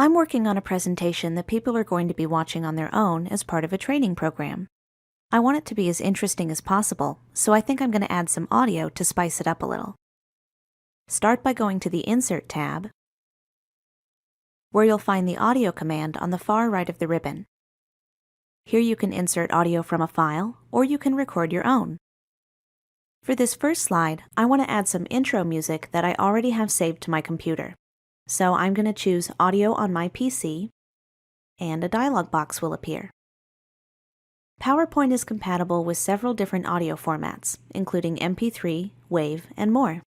I'm working on a presentation that people are going to be watching on their own as part of a training program. I want it to be as interesting as possible, so I think I'm going to add some audio to spice it up a little. Start by going to the Insert tab, where you'll find the audio command on the far right of the ribbon. Here you can insert audio from a file, or you can record your own. For this first slide, I want to add some intro music that I already have saved to my computer. So I'm going to choose Audio on my PC, and a dialog box will appear. PowerPoint is compatible with several different audio formats, including MP3, WAV, and more.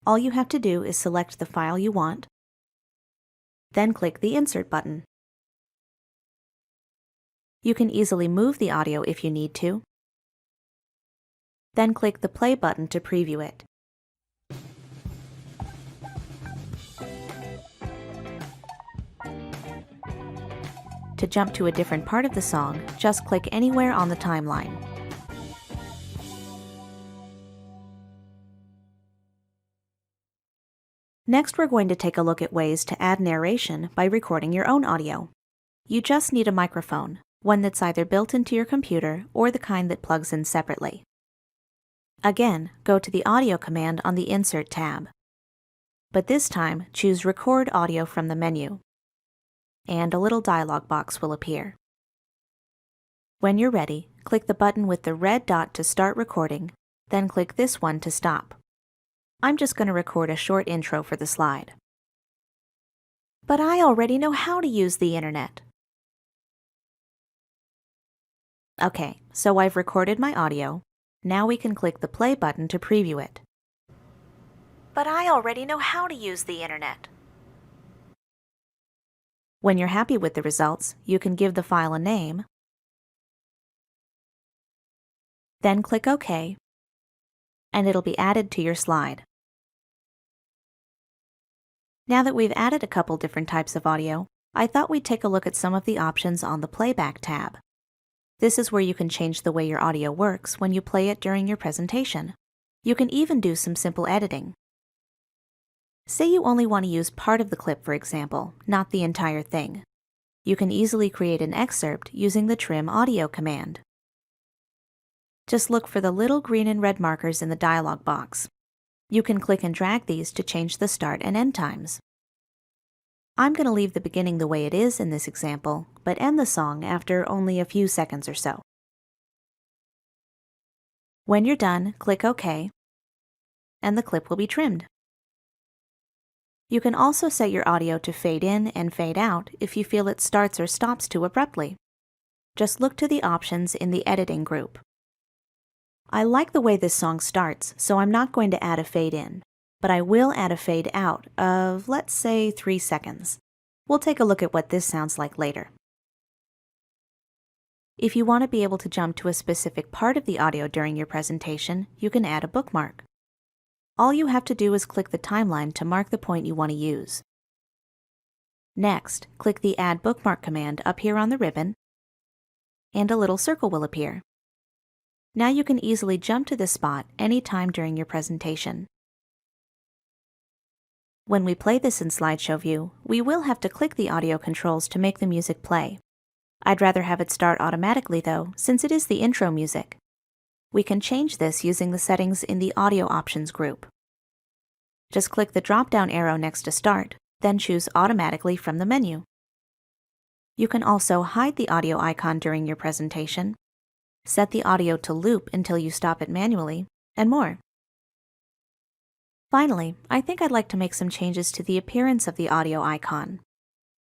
All you have to do is select the file you want, then click the Insert button. You can easily move the audio if you need to, then click the Play button to preview it. To jump to a different part of the song, just click anywhere on the timeline. Next, we're going to take a look at ways to add narration by recording your own audio. You just need a microphone, one that's either built into your computer or the kind that plugs in separately. Again, go to the Audio command on the Insert tab. But this time, choose Record Audio from the menu, and a little dialog box will appear. When you're ready, click the button with the red dot to start recording, then click this one to stop. I'm just going to record a short intro for the slide. But I already know how to use the internet. Okay, so I've recorded my audio. Now we can click the play button to preview it. But I already know how to use the internet. When you're happy with the results, you can give the file a name, then click OK, and it'll be added to your slide. Now that we've added a couple different types of audio, I thought we'd take a look at some of the options on the Playback tab. This is where you can change the way your audio works when you play it during your presentation. You can even do some simple editing. Say you only want to use part of the clip, for example, not the entire thing. You can easily create an excerpt using the Trim Audio command. Just look for the little green and red markers in the dialog box. You can click and drag these to change the start and end times. I'm going to leave the beginning the way it is in this example, but end the song after only a few seconds or so. When you're done, click OK, and the clip will be trimmed. You can also set your audio to fade in and fade out if you feel it starts or stops too abruptly. Just look to the options in the Editing group. I like the way this song starts, so I'm not going to add a fade in, but I will add a fade out of, let's say, 3 seconds. We'll take a look at what this sounds like later. If you want to be able to jump to a specific part of the audio during your presentation, you can add a bookmark. All you have to do is click the timeline to mark the point you want to use. Next, click the Add Bookmark command up here on the ribbon, and a little circle will appear. Now you can easily jump to this spot anytime during your presentation. When we play this in slideshow view, we will have to click the audio controls to make the music play. I'd rather have it start automatically though, since it is the intro music. We can change this using the settings in the Audio Options group. Just click the drop-down arrow next to Start, then choose Automatically from the menu. You can also hide the audio icon during your presentation, set the audio to loop until you stop it manually, and more. Finally, I think I'd like to make some changes to the appearance of the audio icon.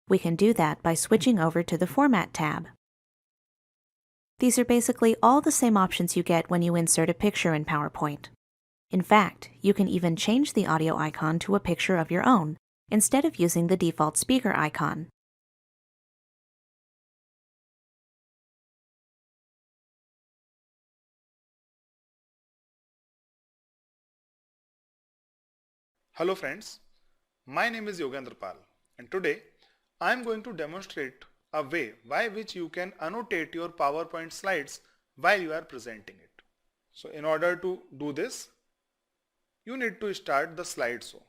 We can do that by switching over to the Format tab. These are basically all the same options you get when you insert a picture in PowerPoint. In fact, you can even change the audio icon to a picture of your own, instead of using the default speaker icon. Hello friends, my name is Yogendra Pal, and today I am going to demonstrate a way by which you can annotate your PowerPoint slides while you are presenting it. So in order to do this, you need to start the slideshow.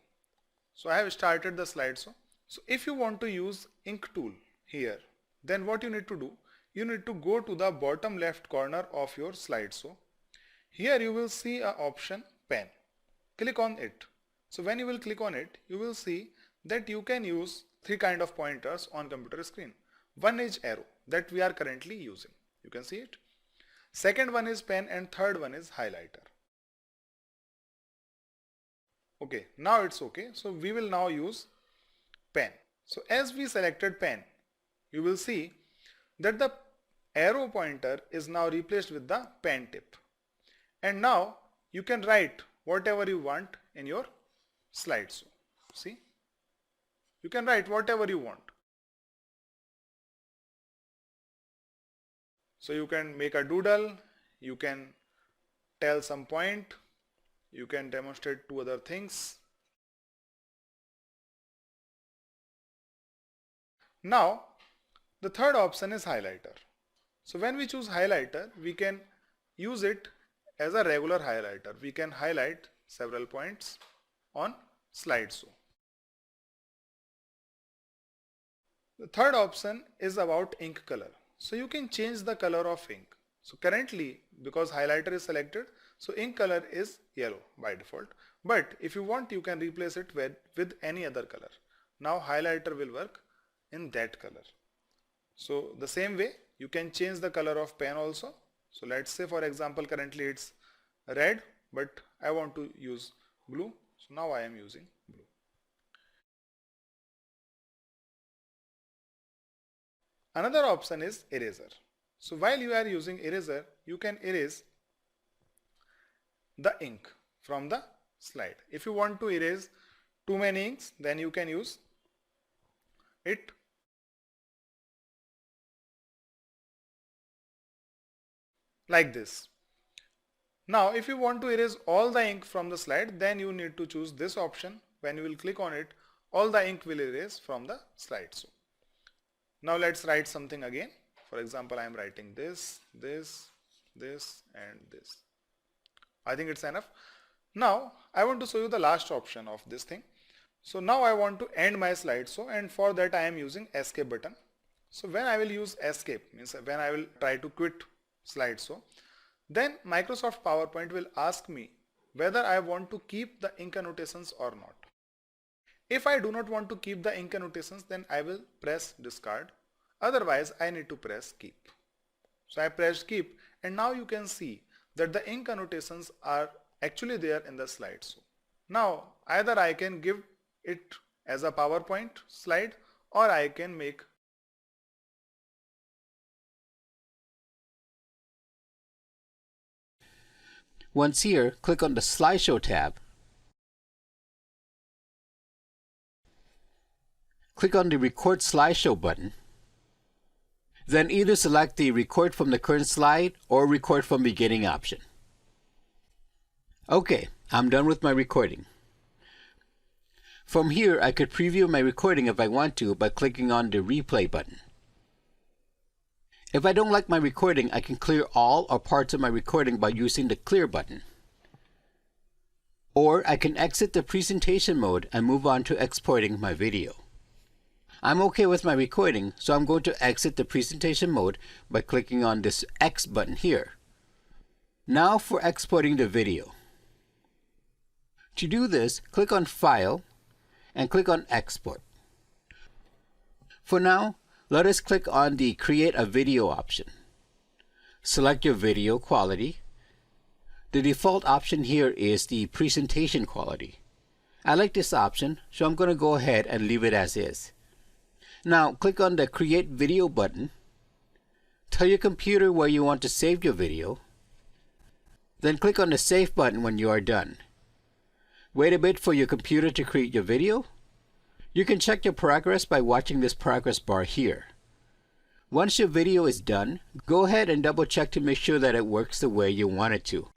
So I have started the slideshow. So if you want to use ink tool here, then what you need to do, you need to go to the bottom left corner of your slideshow. Here you will see an option pen. Click on it. So when you will click on it, you will see that you can use three kind of pointers on computer screen. One is arrow that we are currently using. You can see it. Second one is pen and third one is highlighter. Okay, now it's okay. So we will now use pen. So as we selected pen, you will see that the arrow pointer is now replaced with the pen tip. And now you can write whatever you want in your slideshow. See? You can write whatever you want. So you can make a doodle, you can tell some point, you can demonstrate two other things. Now the third option is highlighter. So when we choose highlighter, we can use it as a regular highlighter. We can highlight several points on slideshow. The third option is about ink color. So you can change the color of ink. So currently, because highlighter is selected, so ink color is yellow by default. But if you want, you can replace it with any other color. Now highlighter will work in that color. So the same way, you can change the color of pen also. So let's say, for example, currently it's red, but I want to use blue. So now I am using blue. Another option is eraser. So while you are using eraser, you can erase the ink from the slide. If you want to erase too many inks, then you can use it. Like this. Now if you want to erase all the ink from the slide, then you need to choose this option. When you will click on it, all the ink will erase from the slide. So now let's write something again. For example, I am writing this, this, this and this. I think it's enough. Now I want to show you the last option of this thing. So now I want to end my slideshow, and for that I am using escape button. So when I will use escape, means when I will try to quit slideshow, then Microsoft PowerPoint will ask me whether I want to keep the ink annotations or not. If I do not want to keep the ink annotations, then I will press discard. Otherwise, I need to press keep. So I pressed keep, and now you can see that the ink annotations are actually there in the slideshow. Now either I can give it as a PowerPoint slide, or I can make Once here, click on the Slideshow tab. Click on the Record Slideshow button. Then either select the Record from the current slide or Record from beginning option. Okay, I'm done with my recording. From here, I could preview my recording if I want to by clicking on the Replay button. If I don't like my recording, I can clear all or parts of my recording by using the Clear button. Or I can exit the presentation mode and move on to exporting my video. I'm okay with my recording, so I'm going to exit the presentation mode by clicking on this X button here. Now for exporting the video. To do this, click on File and click on Export. For now, let us click on the Create a Video option. Select your video quality. The default option here is the presentation quality. I like this option, so I'm going to go ahead and leave it as is. Now click on the Create Video button. Tell your computer where you want to save your video. Then click on the Save button when you are done. Wait a bit for your computer to create your video. You can check your progress by watching this progress bar here. Once your video is done, go ahead and double check to make sure that it works the way you want it to.